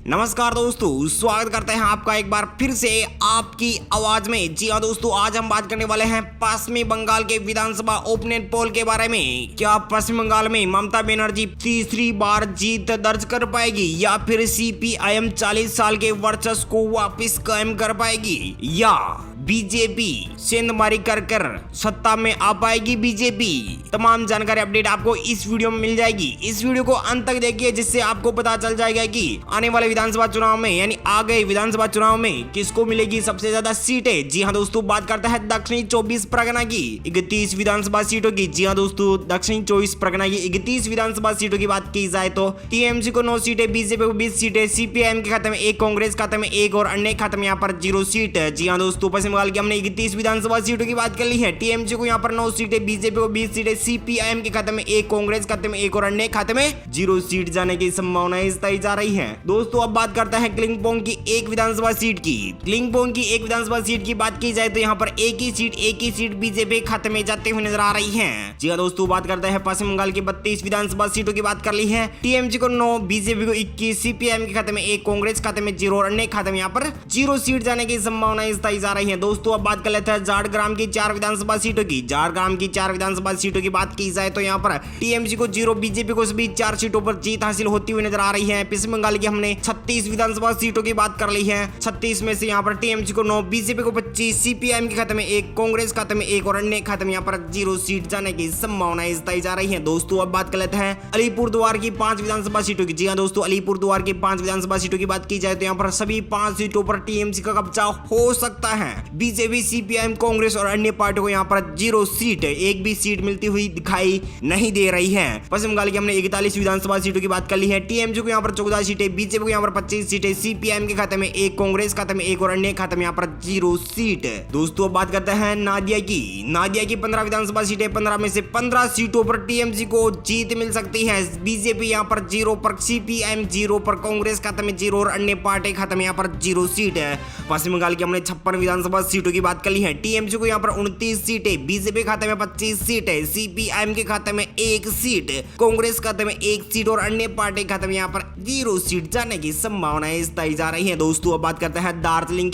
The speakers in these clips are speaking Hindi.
नमस्कार दोस्तों, स्वागत करते हैं आपका एक बार फिर से आपकी आवाज में। जी हाँ दोस्तों, आज हम बात करने वाले हैं पश्चिमी बंगाल के विधानसभा ओपिनियन पोल के बारे में। क्या पश्चिम बंगाल में ममता बनर्जी तीसरी बार जीत दर्ज कर पाएगी या फिर सीपीआईएम 40 साल के वर्चस्व को वापस कायम कर पाएगी या बीजेपी सेंधमारी कर सत्ता में आ पाएगी बीजेपी। तमाम जानकारी अपडेट आपको इस वीडियो में मिल जाएगी। इस वीडियो को अंत तक देखिए जिससे आपको पता चल जाएगा कि आने वाले विधानसभा चुनाव में यानी आ गए विधानसभा चुनाव में किसको मिलेगी सबसे ज्यादा सीटें। जी हाँ दोस्तों, बात करते हैं दक्षिणी 24 परगना की 31 विधानसभा सीटों की। जी हाँ दोस्तों, दक्षिणी 24 परगना की 31 विधानसभा सीटों की बात की जाए तो टीएमसी को 9 सीटें, बीजेपी को 20 सीटें, सीपीआईएम के खाते में 1, कांग्रेस खाते में 1 और अन्य खाते में यहाँ पर 0 सीट। जी हाँ दोस्तों, पश्चिम बंगाल की हमने 31 विधानसभा सीटों की बात कर ली है। टीएमसी को यहाँ पर 9 सीटें, बीजेपी को 20 सीटें, सीपीआईएम के खाते में 1, कांग्रेस खाते में 1 और अन्य खाते में 0 सीट जाने की संभावनाएं जताई जा रही है। दोस्तों अब बात करते हैं क्लिंगपोंग की एक विधानसभा सीट की। क्लिंगपोंग की एक विधानसभा सीट की बात की जाए तो यहाँ पर एक ही सीट बीजेपी खाते में जाते हुए नजर आ रही है। जी हाँ दोस्तों, बात करते हैं पश्चिम बंगाल की 32 विधानसभा सीटों की बात कर ली है। टीएमसी को 9, बीजेपी को 21, सीपीआईएम के खाते में 1, कांग्रेस खाते में 0 और अन्य खाते में यहाँ पर 0 सीट जाने की संभावनाएं जताई जा रही है। दोस्तों अब बात कर लेते हैं झारग्राम की 4 विधानसभा सीटों की। झारग्राम की 4 विधानसभा सीटों की बात की जाए तो यहाँ पर टीएमसी को 0, बीजेपी को सभी 4 सीटों पर जीत हासिल होती हुई नजर आ रही है। पश्चिम बंगाल की हमने 36 विधानसभा सीटों की बात कर ली है। 36 में से यहाँ पर टीएमसी को 9, बीजेपी को 25, सीपीआईएम के खाते में 1, कांग्रेस खाते में 1 और अन्य खाते में यहाँ पर 0 सीट जाने की संभावनाएं जताई जा रही है। दोस्तों अब बात कर लेते हैं अलीपुरद्वार की 5 विधानसभा सीटों की। जी हाँ दोस्तों, अलीपुरद्वार की 5 विधानसभा सीटों की बात की जाए तो यहाँ पर सभी 5 सीटों पर टीएमसी का कब्जा हो सकता है। बीजेपी, सीपीआईएम, कांग्रेस और अन्य पार्टियों को यहाँ पर 0 सीट, एक भी सीट मिलती हुई दिखाई नहीं दे रही है। पश्चिम बंगाल की हमने 41 विधानसभा सीटों की बात कर ली है। टीएमसी को यहाँ पर 14 सीटें, बीजेपी को यहाँ पर 25 सीटें, सीपीआईएम के खाते में 1, कांग्रेस खाते में 1 और अन्य खाते में यहाँ पर 0 सीट। दोस्तों अब बात करते हैं नादिया की 15 विधानसभा सीटें। 15 में से 15 सीटों पर टीएमसी को जीत मिल सकती है। बीजेपी यहाँ पर 0 पर, सीपीआईएम 0 पर, कांग्रेस खाते में 0 और अन्य पार्टी खाते में यहाँ पर 0 सीट है। पश्चिम बंगाल की हमने 56 विधानसभा सीटों की बात कर ली है। टीएमसी को यहाँ पर 29 सीटें, बीजेपी खाते में 25 सीटें, सीपीआईएम के खाते में 1 सीट, कांग्रेस खाते में 1 सीट और अन्य पार्टी खाते में यहाँ पर 0 सीट जाने की संभावनाएं जताई जा रही है। दोस्तों अब बात करते हैं दार्जिलिंग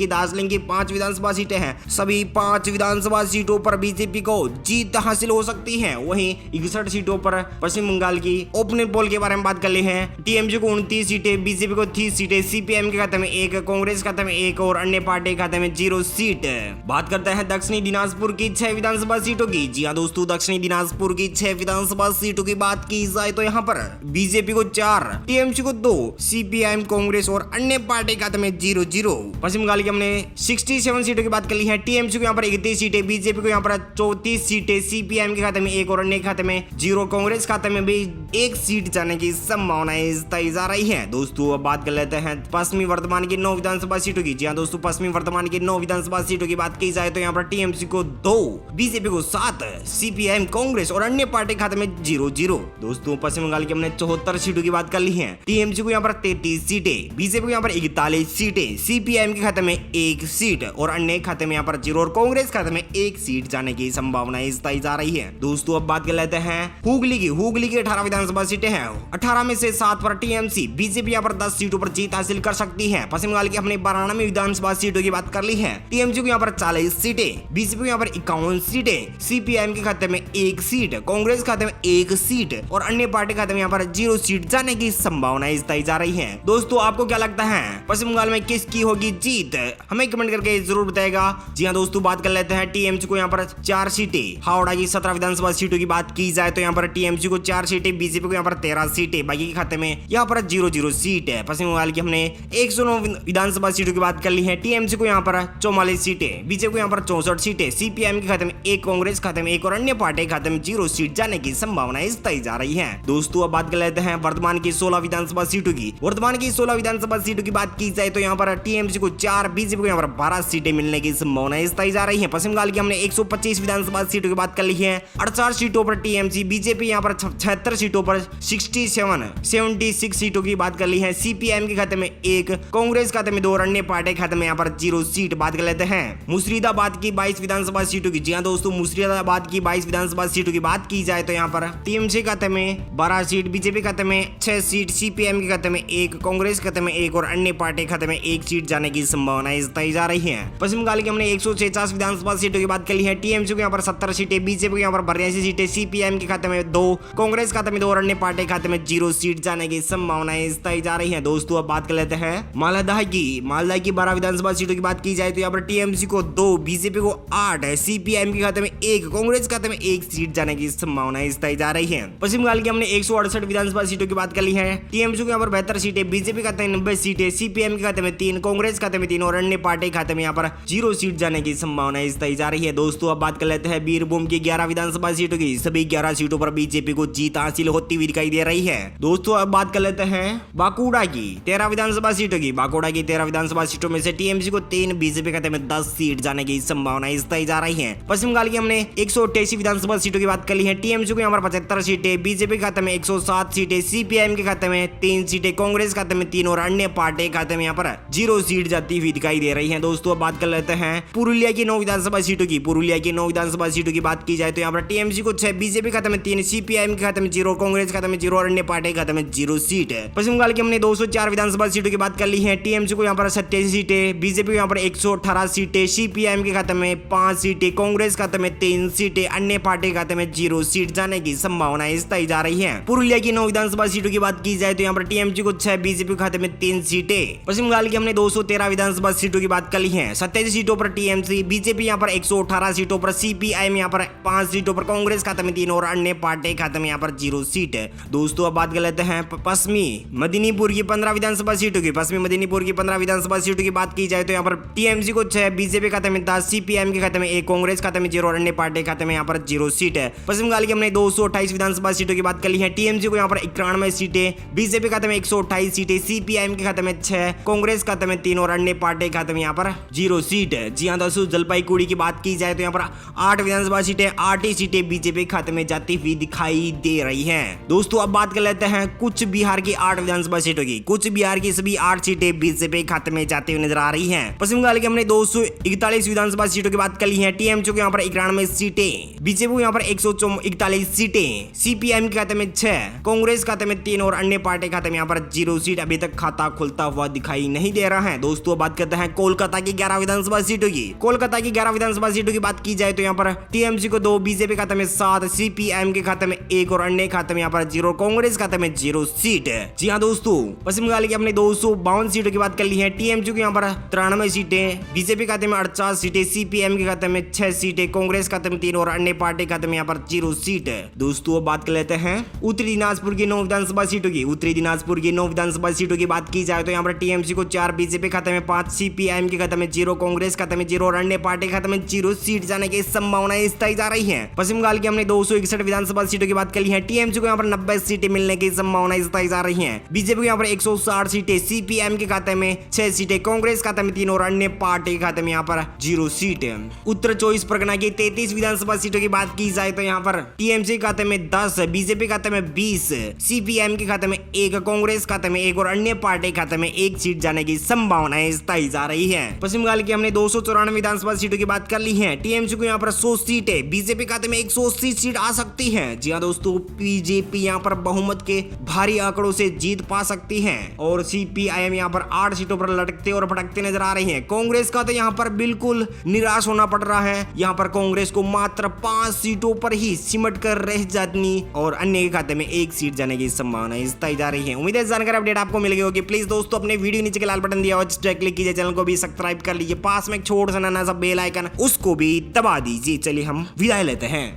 की 5 विधानसभा सीटें हैं। सभी 5 विधानसभा सीटों पर बीजेपी को जीत हासिल हो सकती है। वहीं 61 सीटों पर पश्चिम बंगाल की ओपिनियन पोल के बारे में बात कर ली है। टीएमसी को 29 सीटें, बीजेपी को 30 सीटें, सीपीआईएम के खाते में 1, कांग्रेस खाते में 1 और अन्य पार्टी खाते में 0 सीट। बात करते हैं दक्षिणी दिनाजपुर की 6 विधानसभा सीटों की। जी हाँ दोस्तों, दक्षिणी दिनाजपुर की 6 विधानसभा सीटों की बात की जाए तो यहाँ पर बीजेपी को 4, टीएमसी को 2, सीपीआईएम, कांग्रेस और अन्य पार्टी खाते में 0-0। पश्चिम बंगाल की हमने 67 सीटों की बात कर ली है। टीएमसी को यहाँ पर 31 सीटें, बीजेपी को यहाँ पर 34 सीटें, सीपीआईएम के खाते में 1 और अन्य खाते में 0, कांग्रेस खाते में भी 1 सीट जाने की संभावनाएं जताई जा रही है। दोस्तों अब बात कर लेते हैं पश्चिमी वर्धमान की 9 विधानसभा सीटों की। जी हाँ दोस्तों, पश्चिमी वर्धमान की 9 विधानसभा सीटों की बात की जाए तो यहाँ पर टीएमसी को 2, बीजेपी को 7, सीपीआईएम, कांग्रेस और अन्य पार्टी खाते में 0-0। दोस्तों पश्चिम बंगाल की हमने 74 सीटों की बात कर ली है। टीएमसी को यहाँ पर 33 सीटें, बीजेपी को यहाँ पर 41 सीटें, सीपीआईएम के खाते में 1 सीट और अन्य खाते में यहाँ पर 0 और कांग्रेस खाते में 1 सीट जाने की संभावनाएं जताई जा रही है। दोस्तों अब बात कर लेते हैं हुगली की 18 विधानसभा सीटें हैं। 18 में से 7 पर टीएमसी, बीजेपी यहाँ पर 10 सीटों पर जीत हासिल कर सकती है। पश्चिम बंगाल की हमने 92 विधानसभा सीटों की बात कर ली है। टीएमसी को यहाँ पर 40 सीटें, बीजेपी को यहाँ पर 51 सीटें, सीपीआईएम के खाते में 1 सीट, कांग्रेस खाते में 1 सीट और अन्य पार्टी खाते में यहाँ पर 0 सीट जाने की संभावनाएं जताई जा रही है। दोस्तों आपको क्या लगता है पश्चिम बंगाल में किसकी होगी जीत? हमें कमेंट करके जरूर बताएगा। जी हाँ दोस्तों, बात कर लेते हैं टीएमसी को यहाँ पर 4 सीटें। हावड़ा की 17 विधानसभा सीटों की बात की जाए तो यहाँ पर टीएमसी को 4 सीटें, बीजेपी को यहाँ पर 13 सीटें, बाकी के खाते में यहाँ पर 0-0 सीट है। पश्चिम बंगाल की हमने 109 विधानसभा सीटों की बात कर ली है। टीएमसी को यहाँ पर 44 सीटें, बीजेपी को यहाँ पर 64 सीटें, सीपीआईएम के खाते में 1, कांग्रेस खाते में 1 और अन्य पार्टी खाते में 0 सीट जाने की संभावनाएं जताई जा रही है। दोस्तों अब बात कर लेते हैं वर्धमान की 16 विधानसभा सीटों की। वर्धमान की 16 विधानसभा सीटों की बात की जाए तो यहाँ पर टीएमसी को 4, बीजेपी को यहाँ पर 12 सीटें मिलने की संभावनाएं जताई जा रही है। पश्चिम बंगाल की हमने 125 विधानसभा सीटों की बात कर ली है। 48 सीटों पर टीएमसी, बीजेपी यहाँ पर 76 सीटों पर 76 सीटों की बात कर ली है। सीपीआईएम के खाते में 1, कांग्रेस खाते में 2 और अन्य पार्टी खाते में यहाँ पर 0 सीट। बात कर लेते हैं मुर्शिदाबाद की 22 विधानसभा सीटों की। जी हाँ दोस्तों, मुर्शिदाबाद की 22 विधानसभा सीटों की बात की जाए तो यहाँ पर टीएमसी खाते में 12 सीट, बीजेपी खाते में 6 सीट, सीपीएम के खाते में 1, कांग्रेस खाते में 1 और अन्य पार्टी खाते में 1 सीट जाने की संभावनाएं जताई जा रही है। पश्चिम बंगाल की हमने 146 विधानसभा सीटों की बात कर ली है। टीएमसी को यहाँ पर 70 सीटें, बीजेपी को यहाँ पर 82 सीटें, सीपीएम के खाते में 2, कांग्रेस खाते में 2 और अन्य पार्टी खाते में 0 सीट जाने की संभावनाएं जताई जा रही है। दोस्तों अब बात कर लेते हैं मालदा की 12 विधानसभा सीटों की बात की जाए तो यहाँ पर टीएमसी को 2, बीजेपी को 8, सीपीएम के खाते में 1, कांग्रेस खाते में 1 सीट जाने की संभावनाएं जताई जा रही है। पश्चिम बंगाल की हमने 168 विधानसभा सीटों की बात कर ली है। टीएमसी को यहाँ पर 72 सीटें, बीजेपी खाते में 90 सीटें, सीपीएम के खाते में 3, कांग्रेस खाते में 3 और अन्य पार्टी खाते में यहाँ पर 0 सीट जाने की संभावनाएं जताई जा रही है। दोस्तों अब बात कर लेते हैं बीरभूम की 11 विधानसभा सीटों की। सभी 11 सीटों पर बीजेपी को जीत हासिल होती हुई दिखाई दे रही है। दोस्तों अब बात कर लेते हैं बांकुड़ा की 13 विधानसभा सीटों की। बांकुड़ा की 13 विधानसभा सीटों में से टीएमसी को 3, बीजेपी खाते में 10 सीट जाने की संभावनाएं जताई जा रही है। पश्चिम बंगाल की हमने 188 विधानसभा सीटों की बात कर ली है। टीएमसी को यहाँ पर 75 सीटें, बीजेपी खाते में 107 सीटें, सीपीएम के खाते में 3 सीटें, कांग्रेस खाते में 3 और अन्य पार्टी खाते में यहाँ पर 0 सीट जाती हुई दिखाई दे रही है। दोस्तों अब बात कर लेते हैं पुरुलिया की 9 विधानसभा सीटों की। पुरुलिया की 9 विधानसभा सीटों की बात की जाए तो यहाँ पर टीएमसी को 6, बीजेपी खाते में 3, सीपीएम के खाते में 0, कांग्रेस खाते में 0 और अन्य पार्टी खाते में 0 सीट है। पश्चिम बंगाल की हमने 204 विधानसभा सीटों की बात कर ली है। टीएमसी को यहाँ पर 87 सीटें, बीजेपी को यहाँ पर 118 सीटें, सीपीएम के खाते में 5 सीटें, कांग्रेस खाते में 3 सीटें, अन्य पार्टी खाते में 0 सीट जाने की संभावनाएं जताई जा रही है। पुरुलिया की 9 विधानसभा सीटों की बात की जाए तो यहाँ पर टीएमसी को 6, बीजेपी खाते में 3 सीटें। पश्चिम बंगाल की हमने 213 विधानसभा सीटों की बात कर ली है। 27 सीटों पर टीएमसी, बीजेपी यहाँ पर 118 सीटों पर, सीपीआईएम यहाँ पर 5 सीटों पर, कांग्रेस खाते में 3 और अन्य पार्टी खाते में यहाँ पर 0 सीट है। दोस्तों अब बात कर लेते हैं पश्चिमी मेदिनीपुर की 15 विधानसभा सीटों की। पश्चिमी मेदिनीपुर की 15 विधानसभा सीटों की बात की जाए तो यहाँ पर टीएमसी को 6, बीजेपी खाते में 10, सीपीएम के खाते में 1, कांग्रेस खाते में 0 और अन्य पार्टी खाते में यहाँ पर 0 सीट है। पश्चिम बंगाल की हमने 228 विधानसभा सीटों की बात कर ली है। टीएमसी को यहाँ पर 91 सीटें, बीजेपी खाते में 128 सीटें, सीपीआईएम के खाते में 6, कांग्रेस खाते में 3 और अन्य पार्टी खाते में यहाँ पर 0 सीट है। जी हाँ दोस्तों, जलपाईगुड़ी की बात की जाए तो यहाँ पर 8 विधानसभा सीटें, 8 ही सीटें बीजेपी खाते में जाती हुई दिखाई दे रही है। दोस्तों अब बात कर लेते हैं कुछ बिहार की 8 विधानसभा सीटों की। कुछ बिहार की सभी 8 सीटें बीजेपी खाते में जाती हुई नजर आ रही है। पश्चिम बंगाल की हमने 241 विधानसभा सीटों की बात कर ली है। टीएमसी को यहाँ पर 91 सीटें, बीजेपी को यहाँ पर 141 सीटें, सीपीएम के खाते में 6, कांग्रेस खाते में 3 और अन्य पार्टी खाते में यहाँ पर 0 सीट अभी तक खाता खुलता हुआ दिखाई नहीं दे रहा है। दोस्तों बात करते हैं कोलकाता की 11 विधानसभा सीटों की। कोलकाता की 11 विधानसभा सीटों की बात की जाए तो यहाँ पर टीएमसी को 2, बीजेपी खाते में 7, सीपीएम के खाते में 1 और अन्य खाते में यहाँ पर 0, कांग्रेस खाते में 0 सीट है। जी हाँ दोस्तों, पश्चिम बंगाल की हमने 252 सीटों की बात कर ली है। टीएमसी को यहाँ पर 93 सीटें, बीजेपी खाते में 48 सीटें, सीपीएम के खाते में 6 सीटें, कांग्रेस खाते में 3 और अन्य पार्टी खाते में यहाँ पर 0 सीट है। दोस्तों अब बात कर लेते हैं उत्तरी दिनाजपुर की 9 विधानसभा सीटों की। उत्तरी दिनाजपुर की 9 विधानसभा सीटों की बात की जाए तो यहाँ पर टीएमसी को 4, बीजेपी खाते में 5, सीपीआईएम के खाते में 0, कांग्रेस खाते में 0 और अन्य पार्टी खाते में 0 सीट जाने की संभावनाएं जताई जा रही है। पश्चिम बंगाल की हमने 261 विधानसभा सीटों की बात कर ली है। टीएमसी को यहाँ पर 90 सीटें मिलने की संभावनाएं जताई जा रही है। बीजेपी को यहाँ पर 160 सीटें, सीपीएम के खाते में 6 सीटें, कांग्रेस खाते में 3 और अन्य पार्टी खाते में यहाँ पर 0 सीट है। उत्तर 24 परगना की 33 विधानसभा सीटों की बात की जाए तो यहाँ पर टीएमसी खाते में 10, बीजेपी खाते में 20, सीपीएम के खाते में 1, कांग्रेस खाते में 1 और अन्य पार्टी खाते में 1 सीट जाने की संभावनाएं जताई जा रही है। पश्चिम बंगाल की हमने 294 विधानसभा सीटों की बात कर ली है। टीएमसी को यहाँ पर 100 सीटें, बीजेपी खाते में 180 सीट आ सकती है। जी हाँ दोस्तों, बीजेपी यहाँ पर बहुमत के भारी आंकड़ों से जीत पा सकती है और सीपीआईएम यहाँ पर 8 सीटों पर लटकते और भटकते नजर आ रही है। कांग्रेस का तो यहाँ पर बिल्कुल निराश होना पड़ रहा है। यहाँ पर कांग्रेस को मात्र 5 सीटों पर ही सिमट कर रह जानी और अन्य के खाते में 1 सीट जाने की संभावना जताई जा रही है। उम्मीद है जानकारी अपडेट आपको मिल गई होगी। प्लीज दोस्तों अपने वीडियो नीचे के लाल बटन दिया और क्लिक कीजिए, चैनल को भी सब्सक्राइब कर लीजिए, पास में एक छोटा सा नन्हा सा बेल आइकन उसको भी दबा दीजिए। चलिए हम विदाई लेते हैं।